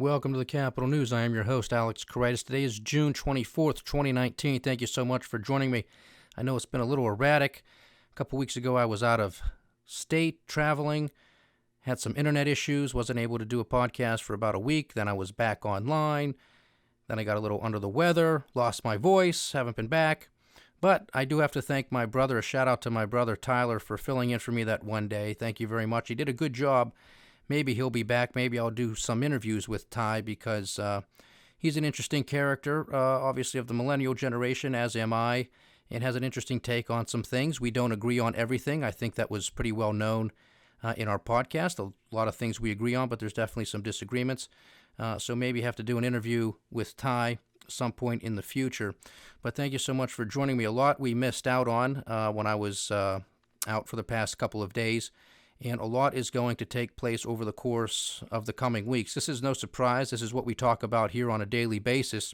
Welcome to the Kapital News. I am your host, Alex Corritis. Today is June 24th, 2019. Thank you so much for joining me. I know it's been a little erratic. A couple weeks ago, I was out of state traveling, had some internet issues, wasn't able to do a podcast for about a week. Then I was back online. Then I got a little under the weather, lost my voice, haven't been back. But I do have to thank my brother, a shout out to my brother Tyler for filling in for me that one day. Thank you very much. He did a good job. Maybe he'll be back. Maybe I'll do some interviews with Ty because he's an interesting character, obviously of the millennial generation, as am I, and has an interesting take on some things. We don't agree on everything. I think that was pretty well known in our podcast. A lot of things we agree on, but there's definitely some disagreements. So maybe have to do an interview with Ty some point in the future. But thank you so much for joining me. A lot we missed out on when I was out for the past couple of days. And a lot is going to take place over the course of the coming weeks. This is no surprise. This is what we talk about here on a daily basis.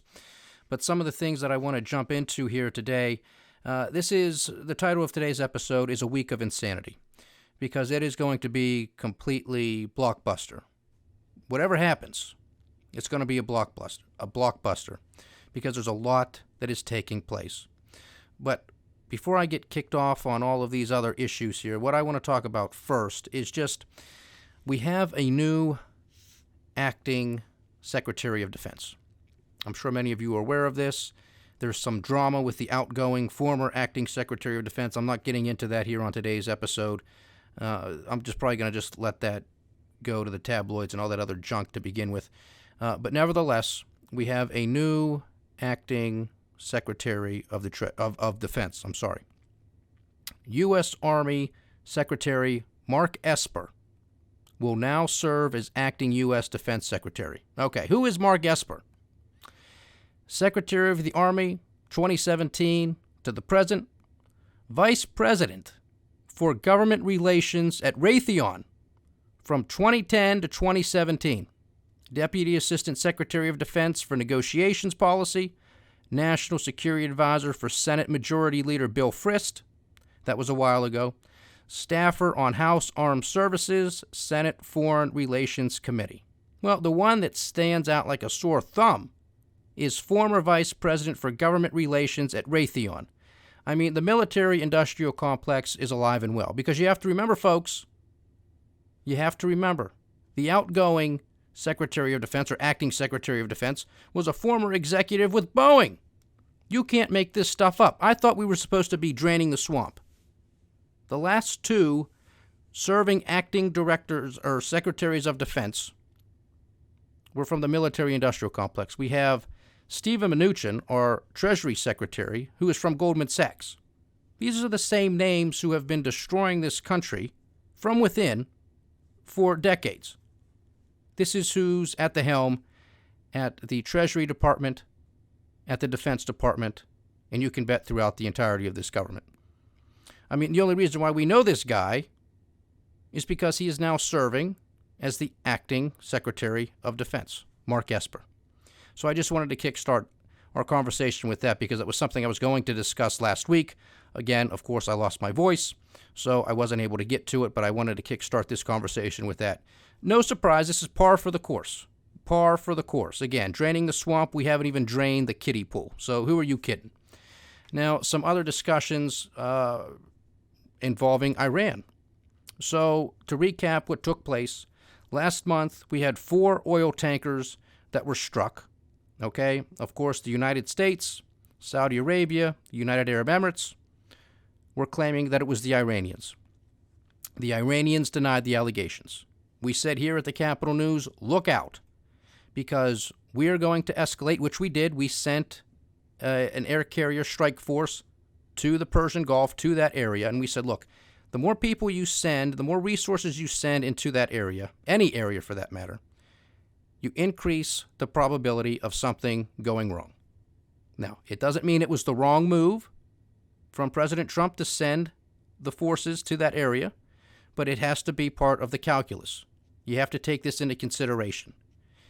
But some of the things that I want to jump into here today, the title of today's episode is A Week of Insanity, because it is going to be completely blockbuster. Whatever happens, it's going to be a blockbuster, because there's a lot that is taking place. But before I get kicked off on all of these other issues here, what I want to talk about first is just we have a new acting Secretary of Defense. I'm sure many of you are aware of this. There's some drama with the outgoing former acting Secretary of Defense. I'm not getting into that here on today's episode. I'm just probably going to just let that go to the tabloids and all that other junk to begin with. But nevertheless, we have a new acting Secretary of Defense. U.S. Army Secretary Mark Esper will now serve as acting U.S. Defense Secretary. Okay, who is Mark Esper? Secretary of the Army, 2017 to the present, Vice President for Government Relations at Raytheon from 2010 to 2017, Deputy Assistant Secretary of Defense for Negotiations Policy, National Security Advisor for Senate Majority Leader Bill Frist. That was a while ago. Staffer on House Armed Services, Senate Foreign Relations Committee. Well, the one that stands out like a sore thumb is former Vice President for Government Relations at Raytheon. I mean, the military-industrial complex is alive and well, because you have to remember, folks, the outgoing Secretary of Defense, or acting Secretary of Defense, was a former executive with Boeing. You can't make this stuff up. I thought we were supposed to be draining the swamp. The last two serving acting directors or secretaries of defense were from the military-industrial complex. We have Steven Mnuchin, our Treasury Secretary, who is from Goldman Sachs. These are the same names who have been destroying this country from within for decades. This is who's at the helm at the Treasury Department, at the Defense Department, and you can bet throughout the entirety of this government. I mean, the only reason why we know this guy is because he is now serving as the acting Secretary of Defense, Mark Esper. So I just wanted to kickstart our conversation with that because it was something I was going to discuss last week. Again, of course, I lost my voice, so I wasn't able to get to it, but I wanted to kickstart this conversation with that. No surprise, this is par for the course. Par for the course. Again, draining the swamp, we haven't even drained the kiddie pool. So who are you kidding? Now, some other discussions involving Iran. So to recap what took place, last month we had 4 oil tankers that were struck. Okay, of course, the United States, Saudi Arabia, the United Arab Emirates were claiming that it was the Iranians. The Iranians denied the allegations. We said here at the Kapital News, look out, because we are going to escalate, which we did. We sent an air carrier strike force to the Persian Gulf, to that area, and we said, look, the more people you send, the more resources you send into that area, any area for that matter, you increase the probability of something going wrong. Now, it doesn't mean it was the wrong move from President Trump to send the forces to that area, but it has to be part of the calculus. You have to take this into consideration.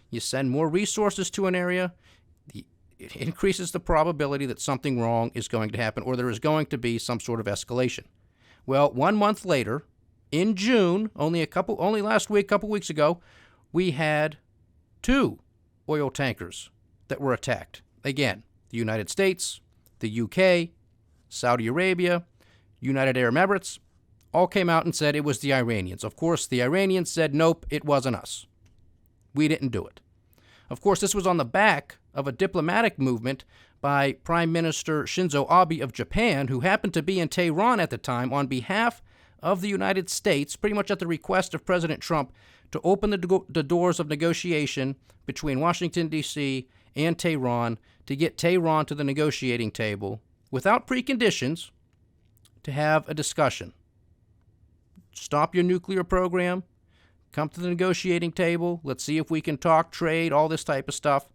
You send more resources to an area, it increases the probability that something wrong is going to happen or there is going to be some sort of escalation. Well, 1 month later, in June, only last week, a couple weeks ago, we had 2 oil tankers that were attacked. Again, the United States, the UK, Saudi Arabia, United Arab Emirates, all came out and said it was the Iranians. Of course, the Iranians said, nope, it wasn't us. We didn't do it. Of course, this was on the back of a diplomatic movement by Prime Minister Shinzo Abe of Japan, who happened to be in Tehran at the time on behalf of the United States, pretty much at the request of President Trump, to open the doors of negotiation between Washington, D.C. and Tehran to get Tehran to the negotiating table without preconditions to have a discussion. Stop your nuclear program. Come to the negotiating table. Let's see if we can talk, trade, all this type of stuff.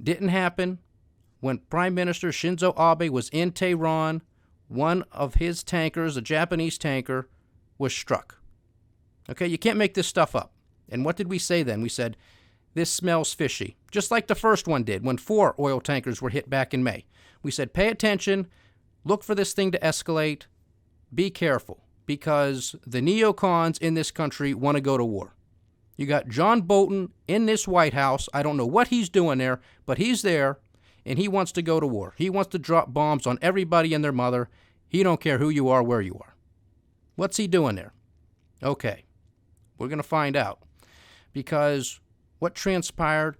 Didn't happen. When Prime Minister Shinzo Abe was in Tehran, one of his tankers, a Japanese tanker, was struck. Okay, you can't make this stuff up. And what did we say then? We said, this smells fishy. Just like the first one did when 4 oil tankers were hit back in May. We said, pay attention, look for this thing to escalate, be careful, because the neocons in this country want to go to war. You got John Bolton in this White House. I don't know what he's doing there, but he's there, and he wants to go to war. He wants to drop bombs on everybody and their mother. He don't care who you are, where you are. What's he doing there? Okay, we're going to find out, because what transpired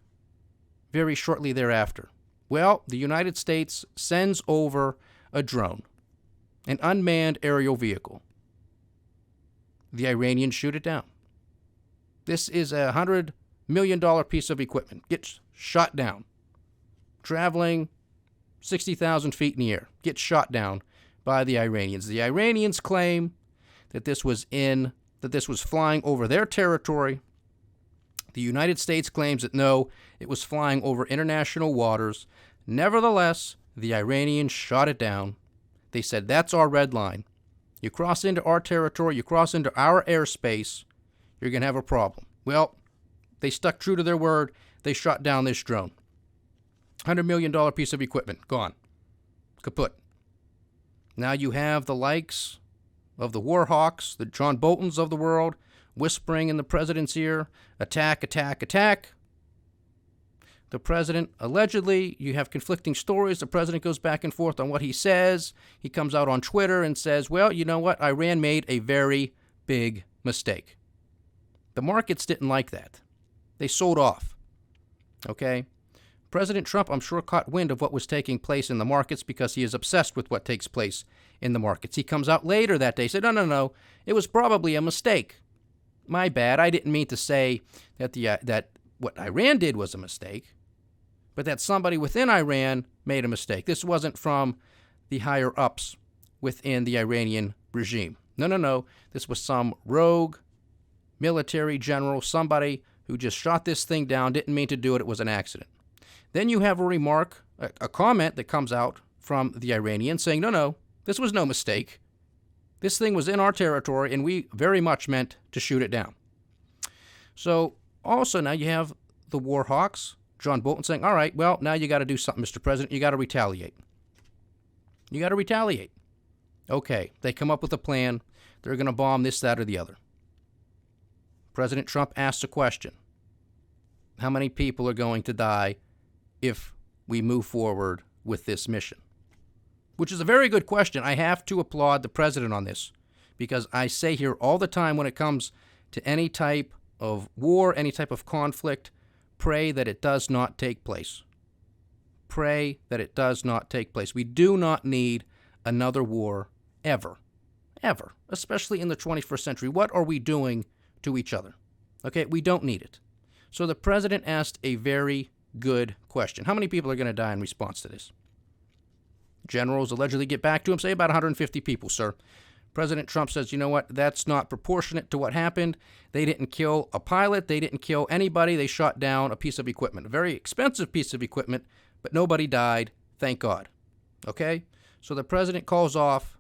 very shortly thereafter? Well, the United States sends over a drone, an unmanned aerial vehicle. The Iranians shoot it down. This is a $100 million piece of equipment. Gets shot down. Traveling 60,000 feet in the air. Gets shot down by the Iranians. The Iranians claim that this was flying over their territory. The United States claims that no, it was flying over international waters. Nevertheless, the Iranians shot it down. They said, that's our red line. You cross into our territory, you cross into our airspace, you're going to have a problem. Well, they stuck true to their word. They shot down this drone. $100 million piece of equipment, gone. Kaput. Now you have the likes of the Warhawks, the John Boltons of the world, whispering in the president's ear, attack, attack, attack. The president, allegedly, you have conflicting stories. The president goes back and forth on what he says. He comes out on Twitter and says, well, you know what? Iran made a very big mistake. The markets didn't like that. They sold off. Okay? President Trump, I'm sure, caught wind of what was taking place in the markets because he is obsessed with what takes place in the markets. He comes out later that day, said, no, it was probably a mistake. My bad. I didn't mean to say that that what Iran did was a mistake, but that somebody within Iran made a mistake. This wasn't from the higher-ups within the Iranian regime. No. This was some rogue military general, somebody who just shot this thing down, didn't mean to do it, it was an accident. Then you have a remark, a comment that comes out from the Iranians saying, no, this was no mistake. This thing was in our territory, and we very much meant to shoot it down. So also now you have the Warhawks, John Bolton, saying, all right, well, now you got to do something, Mr. President. You got to retaliate. You got to retaliate. Okay, they come up with a plan. They're going to bomb this, that, or the other. President Trump asks a question. How many people are going to die if we move forward with this mission? Which is a very good question. I have to applaud the president on this, because I say here all the time when it comes to any type of war, any type of conflict, pray that it does not take place. Pray that it does not take place. We do not need another war ever, especially in the 21st century. What are we doing to each other? Okay, we don't need it. So the president asked a very good question. How many people are going to die in response to this? Generals allegedly get back to him, say about 150 people, sir. President Trump says, you know what, that's not proportionate to what happened. They didn't kill a pilot. They didn't kill anybody. They shot down a piece of equipment, a very expensive piece of equipment, but nobody died, thank God. Okay? So the president calls off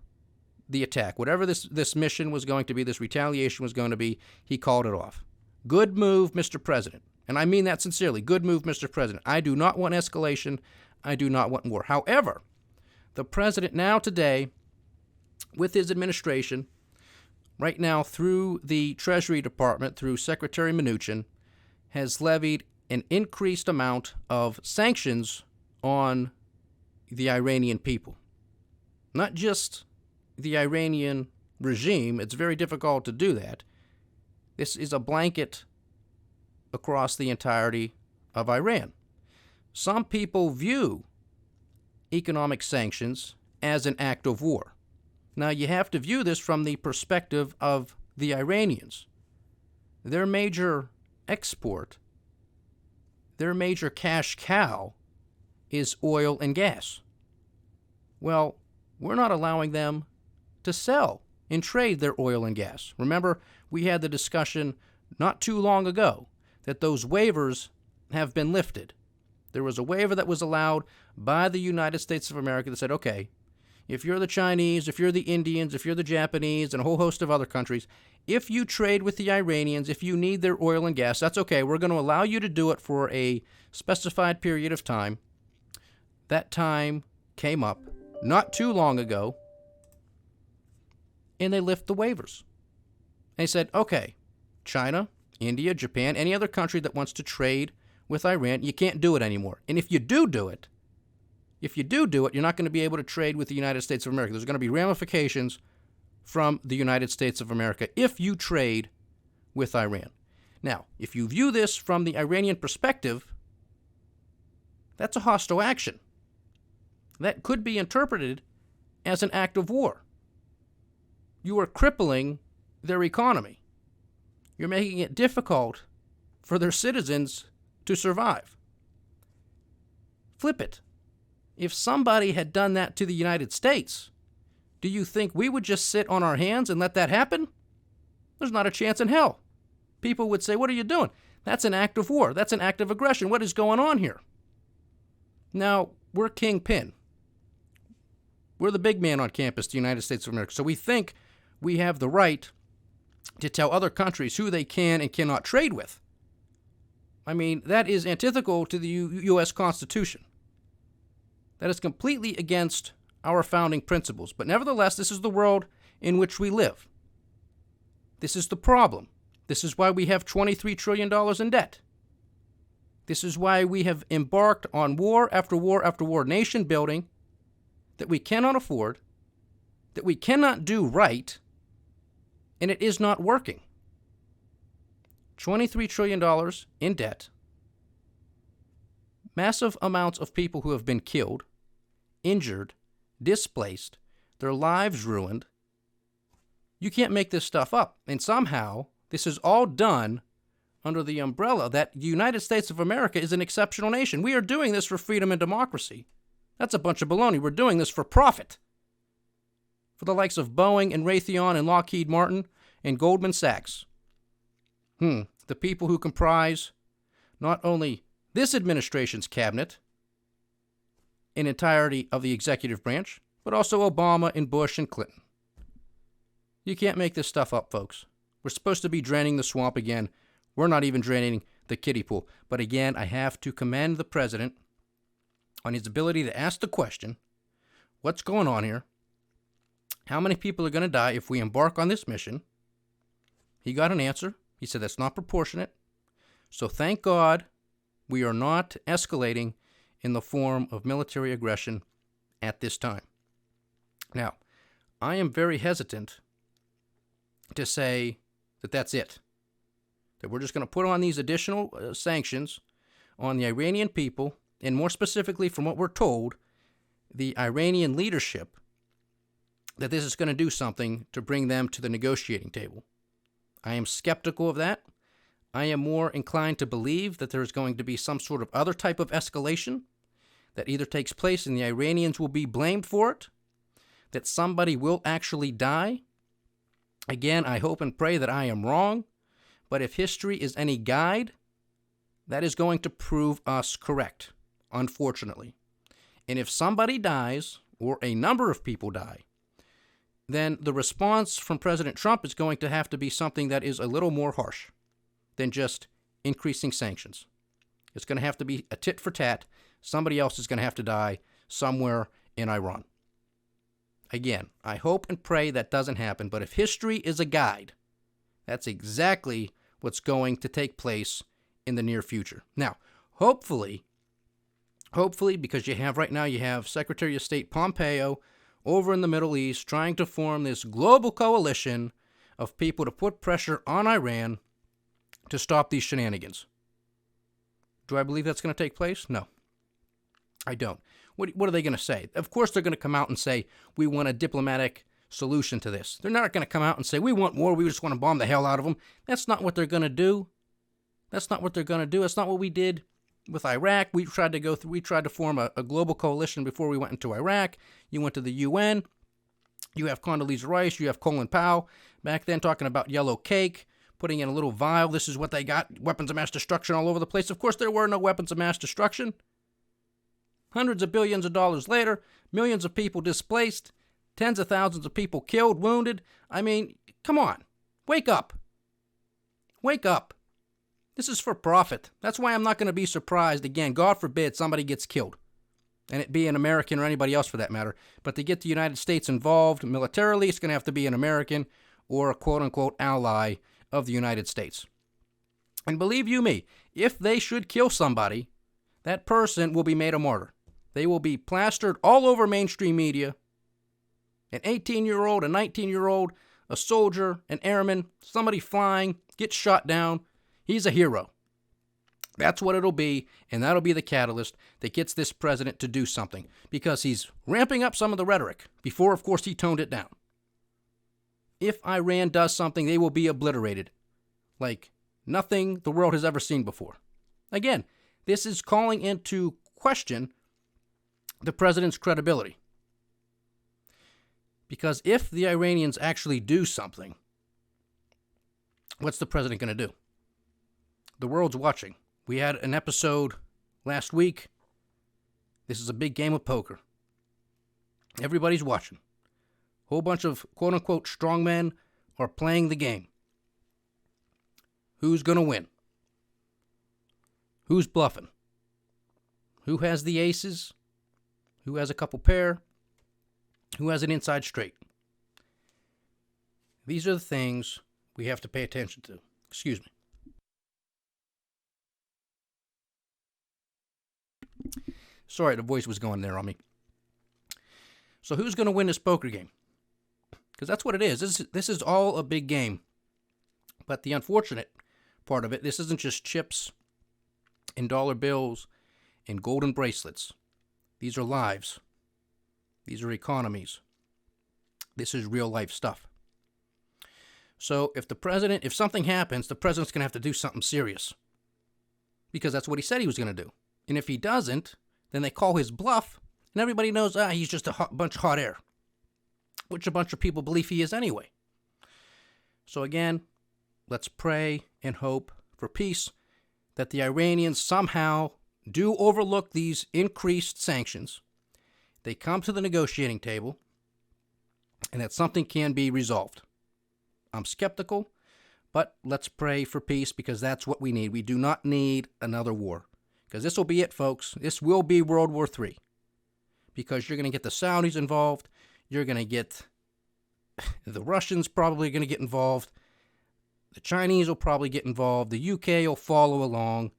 the attack. Whatever this mission was going to be, this retaliation was going to be, he called it off. Good move, Mr. President. And I mean that sincerely. Good move, Mr. President. I do not want escalation. I do not want war. However, the president now today, with his administration, right now through the Treasury Department, through Secretary Mnuchin, has levied an increased amount of sanctions on the Iranian people. Not just the Iranian regime. It's very difficult to do that. This is a blanket across the entirety of Iran. Some people view economic sanctions as an act of war. Now, you have to view this from the perspective of the Iranians. Their major export, their major cash cow, is oil and gas. Well, we're not allowing them to sell and trade their oil and gas. Remember, we had the discussion not too long ago that those waivers have been lifted. There was a waiver that was allowed by the United States of America that said, okay, if you're the Chinese, if you're the Indians, if you're the Japanese, and a whole host of other countries, if you trade with the Iranians, if you need their oil and gas, that's okay. We're going to allow you to do it for a specified period of time. That time came up not too long ago, and they lift the waivers. They said, okay, China, India, Japan, any other country that wants to trade with Iran, you can't do it anymore. And if you do it, you're not going to be able to trade with the United States of America. There's going to be ramifications from the United States of America if you trade with Iran. Now, if you view this from the Iranian perspective, that's a hostile action. That could be interpreted as an act of war. You are crippling their economy. You're making it difficult for their citizens to survive. Flip it. If somebody had done that to the United States, do you think we would just sit on our hands and let that happen? There's not a chance in hell. People would say, what are you doing? That's an act of war. That's an act of aggression. What is going on here? Now, we're kingpin. We're the big man on campus, the United States of America. So we think we have the right to tell other countries who they can and cannot trade with. I mean, that is antithetical to the U.S. Constitution. That is completely against our founding principles. But nevertheless, this is the world in which we live. This is the problem. This is why we have $23 trillion in debt. This is why we have embarked on war after war after war, nation building that we cannot afford, that we cannot do right, and it is not working. $23 trillion in debt, massive amounts of people who have been killed, injured, displaced, their lives ruined. You can't make this stuff up. And somehow, this is all done under the umbrella that the United States of America is an exceptional nation. We are doing this for freedom and democracy. That's a bunch of baloney. We're doing this for profit. For the likes of Boeing and Raytheon and Lockheed Martin and Goldman Sachs. The people who comprise not only this administration's cabinet, an entirety of the executive branch, but also Obama and Bush and Clinton. You can't make this stuff up, folks. We're supposed to be draining the swamp again. We're not even draining the kiddie pool. But again, I have to commend the president on his ability to ask the question, what's going on here? How many people are going to die if we embark on this mission? He got an answer. He said that's not proportionate. So thank God we are not escalating in the form of military aggression at this time. Now, I am very hesitant to say that that's it. That we're just going to put on these additional sanctions on the Iranian people, and more specifically from what we're told, the Iranian leadership, that this is going to do something to bring them to the negotiating table. I am skeptical of that. I am more inclined to believe that there is going to be some sort of other type of escalation that either takes place and the Iranians will be blamed for it, that somebody will actually die. Again, I hope and pray that I am wrong, but if history is any guide, that is going to prove us correct, unfortunately. And if somebody dies, or a number of people die, then the response from President Trump is going to have to be something that is a little more harsh than just increasing sanctions. It's going to have to be a tit for tat. Somebody else is going to have to die somewhere in Iran. Again, I hope and pray that doesn't happen, but if history is a guide, that's exactly what's going to take place in the near future. Now, hopefully, because right now you have Secretary of State Pompeo over in the Middle East trying to form this global coalition of people to put pressure on Iran to stop these shenanigans. Do I believe that's going to take place? No, I don't. What are they going to say? Of course they're going to come out and say, we want a diplomatic solution to this. They're not going to come out and say, we want war, we just want to bomb the hell out of them. That's not what they're going to do. That's not what they're going to do. That's not what we did with Iraq. We tried to form a global coalition before we went into Iraq. You went to the UN. You have Condoleezza Rice. You have Colin Powell back then talking about yellow cake, putting in a little vial. This is what they got. Weapons of mass destruction all over the place. Of course, there were no weapons of mass destruction. Hundreds of billions of dollars later, millions of people displaced, tens of thousands of people killed, wounded. I mean, come on. Wake up. Wake up. This is for profit. That's why I'm not going to be surprised, again, God forbid somebody gets killed, and it be an American or anybody else for that matter. But to get the United States involved militarily, it's going to have to be an American or a quote-unquote ally of the United States. And believe you me, if they should kill somebody, that person will be made a martyr. They will be plastered all over mainstream media. An 18-year-old, a 19-year-old, a soldier, an airman, somebody flying, gets shot down. He's a hero. That's what it'll be, and that'll be the catalyst that gets this president to do something, because he's ramping up some of the rhetoric. Before, of course, he toned it down. If Iran does something, they will be obliterated like nothing the world has ever seen before. Again, this is calling into question the president's credibility. Because if the Iranians actually do something, what's the president going to do? The world's watching. We had an episode last week. This is a big game of poker. Everybody's watching. A whole bunch of quote-unquote strongmen are playing the game. Who's going to win? Who's bluffing? Who has the aces? Who has a couple pair? Who has an inside straight? These are the things we have to pay attention to. Excuse me. Sorry, the voice was going there on me. So who's going to win this poker game? Because that's what it is. This is all a big game. But the unfortunate part of it, this isn't just chips and dollar bills and golden bracelets. These are lives. These are economies. This is real life stuff. So if something happens, the president's going to have to do something serious. Because that's what he said he was going to do. And if he doesn't, then they call his bluff, and everybody knows, he's just a bunch of hot air, which a bunch of people believe he is anyway. So again, let's pray and hope for peace, that the Iranians somehow do overlook these increased sanctions. They come to the negotiating table, and that something can be resolved. I'm skeptical, but let's pray for peace, because that's what we need. We do not need another war. Because this will be it, folks. This will be World War III. Because you're going to get the Saudis involved. You're going to get the Russians probably going to get involved. The Chinese will probably get involved. The UK will follow along.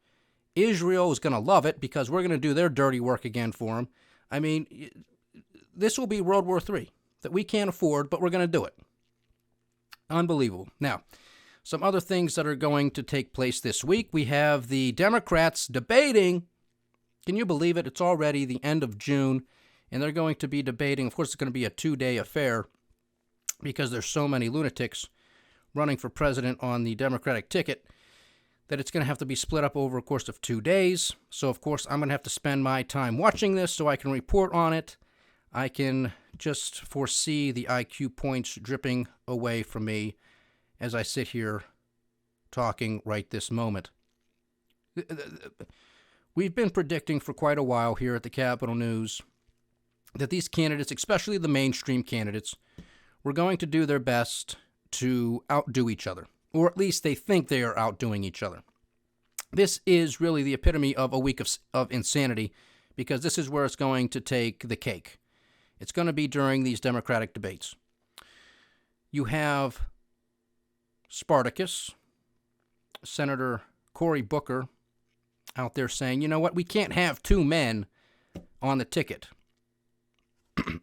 Israel is going to love it, because we're going to do their dirty work again for them. I mean, this will be World War III that we can't afford, but we're going to do it. Unbelievable. Now, some other things that are going to take place this week. We have the Democrats debating. Can you believe it? It's already the end of June, and they're going to be debating. Of course, it's going to be a 2-day affair because there's so many lunatics running for president on the Democratic ticket that it's going to have to be split up over a course of 2 days. So, of course, I'm going to have to spend my time watching this so I can report on it. I can just foresee the IQ points dripping away from me as I sit here talking right this moment. We've been predicting for quite a while here at the Kapital News that these candidates, especially the mainstream candidates, were going to do their best to outdo each other, or at least they think they are outdoing each other. This is really the epitome of a week of insanity, because this is where it's going to take the cake. It's going to be during these Democratic debates. You have Spartacus, Senator Cory Booker out there saying, you know what, we can't have two men on the ticket.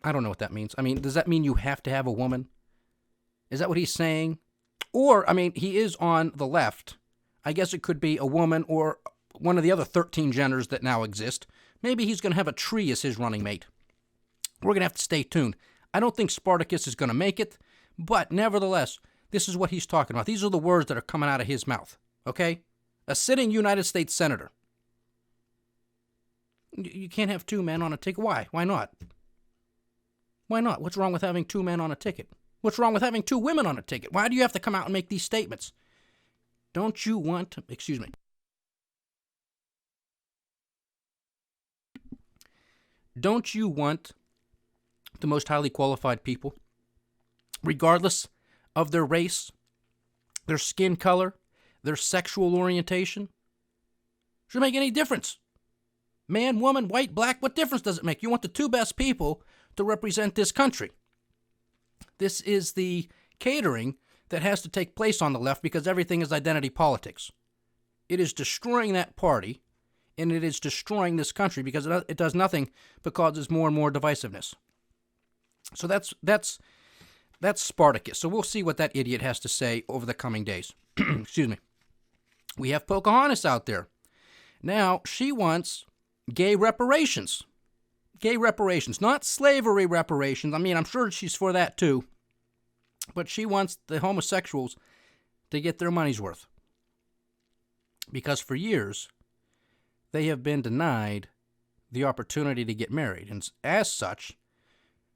I don't know what that means. I mean, does that mean you have to have a woman? Is that what he's saying? Or, I mean, he is on the left. I guess it could be a woman or one of the other 13 genders that now exist. Maybe he's going to have a tree as his running mate. We're going to have to stay tuned. I don't think Spartacus is going to make it, but nevertheless, this is what he's talking about. These are the words that are coming out of his mouth, okay? A sitting United States senator. You can't have two men on a ticket. Why? Why not? Why not? What's wrong with having two men on a ticket? What's wrong with having two women on a ticket? Why do you have to come out and make these statements? Don't you want, don't you want the most highly qualified people, regardless of their race, their skin color, their sexual orientation? Shouldn't make any difference. Man, woman, white, black, what difference does it make? You want the two best people to represent this country. This is the catering that has to take place on the left because everything is identity politics. It is destroying that party, and it is destroying this country because it does nothing but causes more and more divisiveness. So that's Spartacus. So we'll see what that idiot has to say over the coming days. Excuse me. We have Pocahontas out there. Now, she wants gay reparations. Gay reparations, not slavery reparations. I mean, I'm sure she's for that too. But she wants the homosexuals to get their money's worth. Because for years, they have been denied the opportunity to get married. And as such,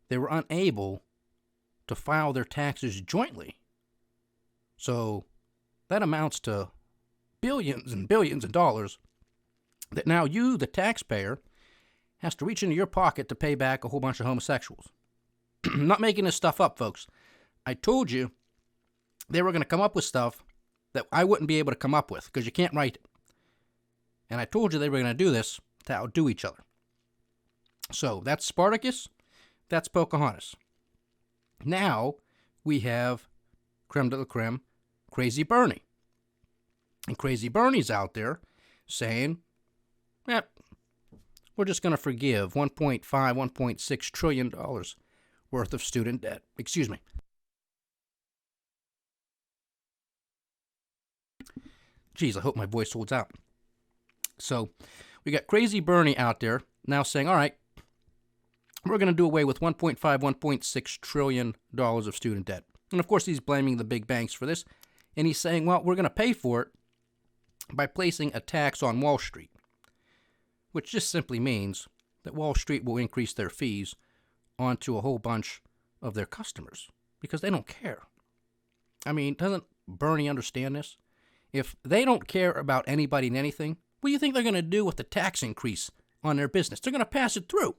they were unable to file their taxes jointly. So that amounts to billions and billions of dollars that now you, the taxpayer, has to reach into your pocket to pay back a whole bunch of homosexuals. I'm not making this stuff up, folks. I told you they were going to come up with stuff that I wouldn't be able to come up with because you can't write it. And I told you they were going to do this to outdo each other. So that's Spartacus. That's Pocahontas. Now we have creme de la creme, Crazy Bernie. And Crazy Bernie's out there saying, we're just going to forgive $1.5, $1.6 trillion worth of student debt. Excuse me. Geez, I hope my voice holds out. So we got Crazy Bernie out there now saying, all right, we're going to do away with $1.5, $1.6 trillion of student debt. And of course, he's blaming the big banks for this. And he's saying, well, we're going to pay for it by placing a tax on Wall Street, which just simply means that Wall Street will increase their fees onto a whole bunch of their customers because they don't care. I mean, doesn't Bernie understand this? If they don't care about anybody and anything, what do you think they're going to do with the tax increase on their business? They're going to pass it through.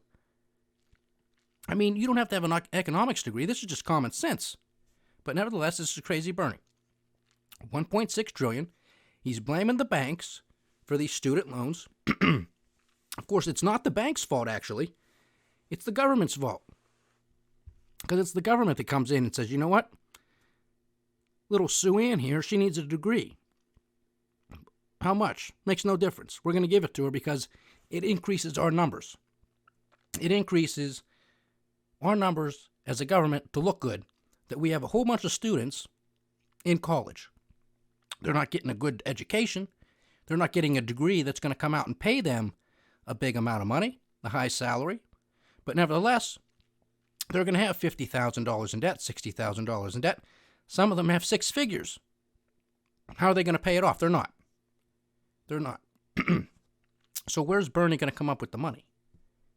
I mean, you don't have to have an economics degree. This is just common sense. But nevertheless, this is Crazy Bernie. $1.6 trillion. He's blaming the banks for these student loans. Of course, it's not the bank's fault, actually. It's the government's fault. Because it's the government that comes in and says, you know what? Little Sue Ann here, she needs a degree. How much? Makes no difference. We're going to give it to her because it increases our numbers. It increases our numbers as a government to look good, that we have a whole bunch of students in college. They're not getting a good education. They're not getting a degree that's going to come out and pay them a big amount of money, a high salary. But nevertheless, they're going to have $50,000 in debt, $60,000 in debt. Some of them have six figures. How are they going to pay it off? They're not. They're not. So where's Bernie going to come up with the money?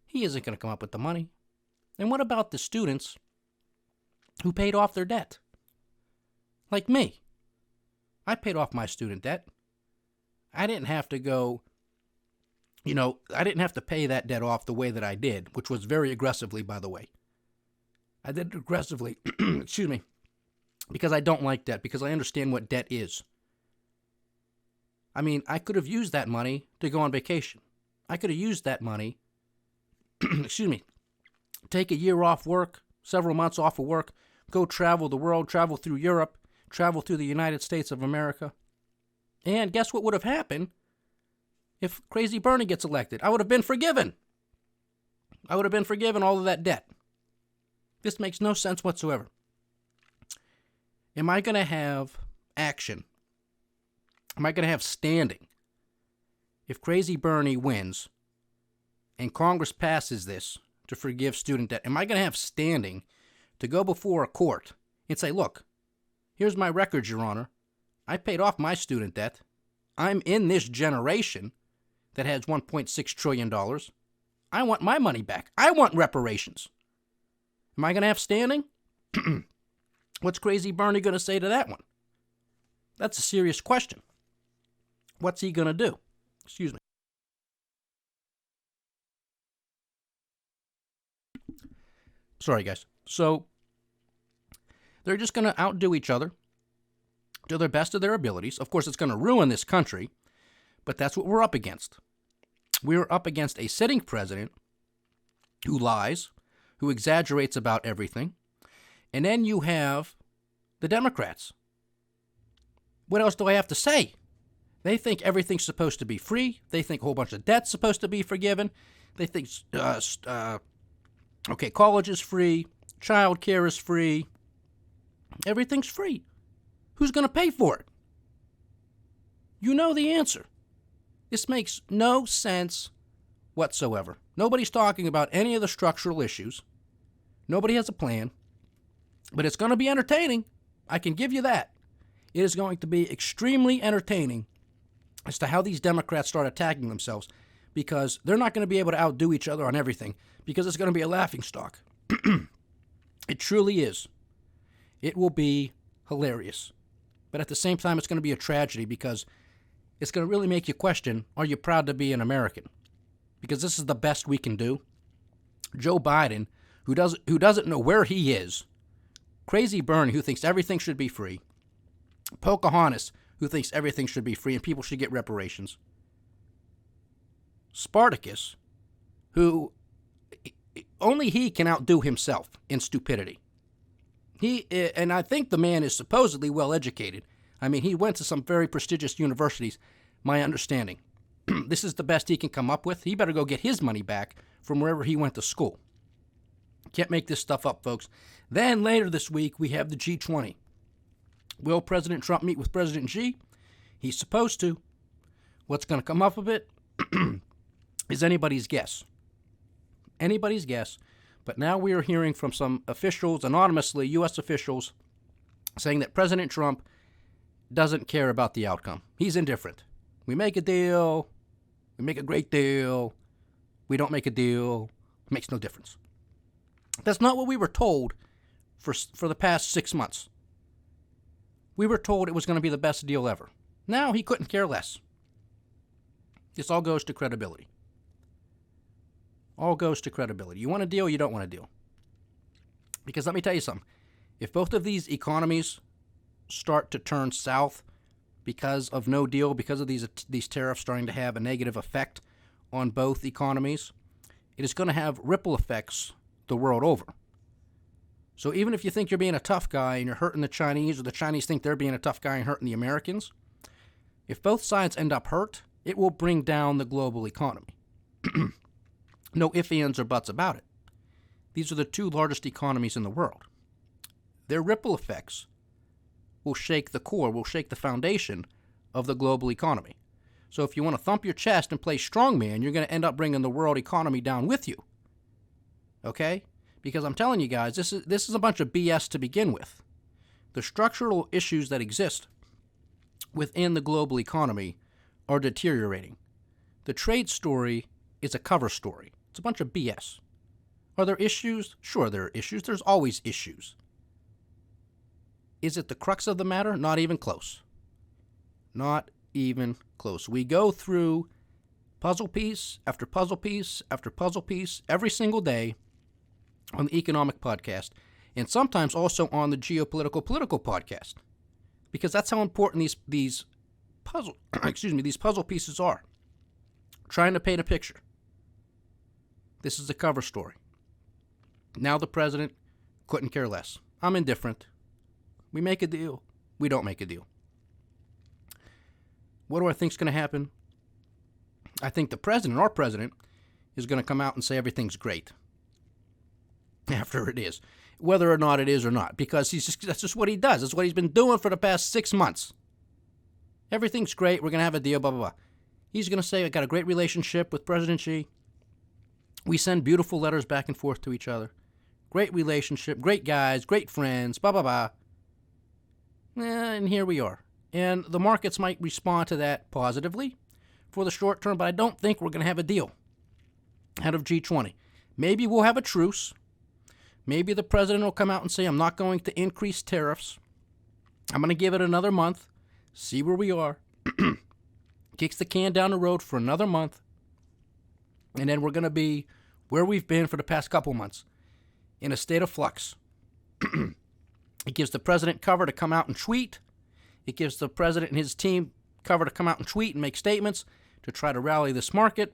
He isn't going to come up with the money. And what about the students who paid off their debt? Like me. I paid off my student debt. I didn't have to go, I didn't have to pay that debt off the way that I did, which was very aggressively, by the way. I did it aggressively, excuse me, because I don't like debt, because I understand what debt is. I mean, I could have used that money to go on vacation. I could have used that money, excuse me, take a year off work, several months off of work, go travel the world, travel through Europe, travel through the United States of America. And guess what would have happened if Crazy Bernie gets elected. I would have been forgiven. I would have been forgiven all of that debt. This makes no sense whatsoever. Am I going to have action? Am I going to have standing if Crazy Bernie wins and Congress passes this to forgive student debt? Am I going to have standing to go before a court and say, look, here's my record, Your Honor. I paid off my student debt. I'm in this generation that has $1.6 trillion. I want my money back. I want reparations. Am I going to have standing? What's Crazy Bernie going to say to that one? That's a serious question. What's he going to do? Excuse me. Sorry, guys. So, they're just going to outdo each other to the best of their abilities. Of course, it's going to ruin this country, but that's what we're up against. We're up against a sitting president who lies, who exaggerates about everything, and then you have the Democrats. What else do I have to say? They think everything's supposed to be free. They think a whole bunch of debt's supposed to be forgiven. They think, college is free, child care is free, everything's free. Who's going to pay for it? You know the answer. This makes no sense whatsoever. Nobody's talking about any of the structural issues. Nobody has a plan. But it's going to be entertaining. I can give you that. It is going to be extremely entertaining as to how these Democrats start attacking themselves, because they're not going to be able to outdo each other on everything, because it's going to be a laughingstock. It truly is. It will be hilarious. But at the same time, it's going to be a tragedy, because it's going to really make you question, are you proud to be an American? Because this is the best we can do. Joe Biden, who doesn't know where he is, Crazy Bernie, who thinks everything should be free, Pocahontas, who thinks everything should be free and people should get reparations, Spartacus, who only he can outdo himself in stupidity. And I think the man is supposedly well educated. I mean, he went to some very prestigious universities, my understanding. This is the best he can come up with. He better go get his money back from wherever he went to school. Can't make this stuff up, folks. Then later this week, we have the G20. Will President Trump meet with President Xi? He's supposed to. What's going to come up of it is anybody's guess. Anybody's guess. But now we are hearing from some officials, anonymously, U.S. officials, saying that President Trump doesn't care about the outcome. He's indifferent. We make a deal. We make a great deal. We don't make a deal. It makes no difference. That's not what we were told for the past 6 months. We were told it was going to be the best deal ever. Now he couldn't care less. This all goes to credibility. All goes to credibility. You want a deal, you don't want a deal. Because let me tell you something. If both of these economies start to turn south because of no deal, because of these tariffs starting to have a negative effect on both economies, it is going to have ripple effects the world over. So even if you think you're being a tough guy and you're hurting the Chinese, or the Chinese think they're being a tough guy and hurting the Americans, if both sides end up hurt, it will bring down the global economy. No ifs, ands, or buts about it. These are the two largest economies in the world. Their ripple effects will shake the core, will shake the foundation of the global economy. So if you want to thump your chest and play strongman, you're going to end up bringing the world economy down with you. Okay? Because I'm telling you guys, this is a bunch of BS to begin with. The structural issues that exist within the global economy are deteriorating. The trade story is a cover story. It's a bunch of BS. Are there issues? Sure, there are issues. There's always issues. Is it the crux of the matter? Not even close. Not even close. We go through puzzle piece after puzzle piece after puzzle piece every single day on the Economic Podcast, and sometimes also on the Geopolitical Political Podcast, because that's how important these puzzle pieces are. Trying to paint a picture. This is the cover story. Now the president couldn't care less. I'm indifferent. We make a deal. We don't make a deal. What do I think is going to happen? I think the president, our president, is going to come out and say everything's great after it is, whether or not it is or not, because that's just what he does. That's what he's been doing for the past 6 months. Everything's great. We're going to have a deal, blah, blah, blah. He's going to say, I got a great relationship with President Xi. We send beautiful letters back and forth to each other. Great relationship, great guys, great friends, blah, blah, blah. And here we are. And the markets might respond to that positively for the short term, but I don't think we're going to have a deal out of G20. Maybe we'll have a truce. Maybe the president will come out and say, I'm not going to increase tariffs. I'm going to give it another month, see where we are. Kicks the can down the road for another month. And then we're going to be where we've been for the past couple months, in a state of flux. It gives the president cover to come out and tweet. It gives the president and his team cover to come out and tweet and make statements to try to rally this market.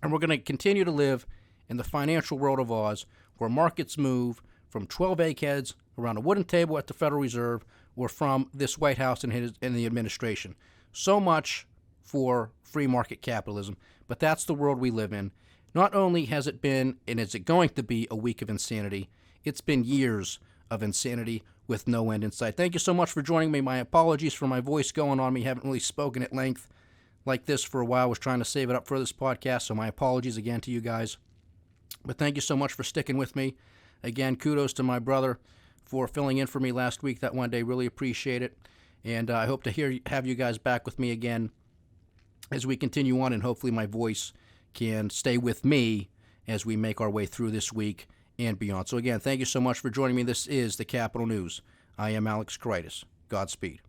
And we're going to continue to live in the financial world of Oz, where markets move from 12 eggheads around a wooden table at the Federal Reserve or from this White House and the administration. So much for free market capitalism, but that's the world we live in. Not only has it been, and is it going to be, a week of insanity, it's been years of insanity with no end in sight. Thank you so much for joining me. My apologies for my voice going on me. Haven't really spoken at length like this for a while. I was trying to save it up for this podcast, so my apologies again to you guys. But thank you so much for sticking with me. Again, kudos to my brother for filling in for me last week that one day. Really appreciate it. And I hope to have you guys back with me again as we continue on, and hopefully my voice can stay with me as we make our way through this week and beyond. So again, thank you so much for joining me. This is the Capital News. I am Alex Kreitis. Godspeed.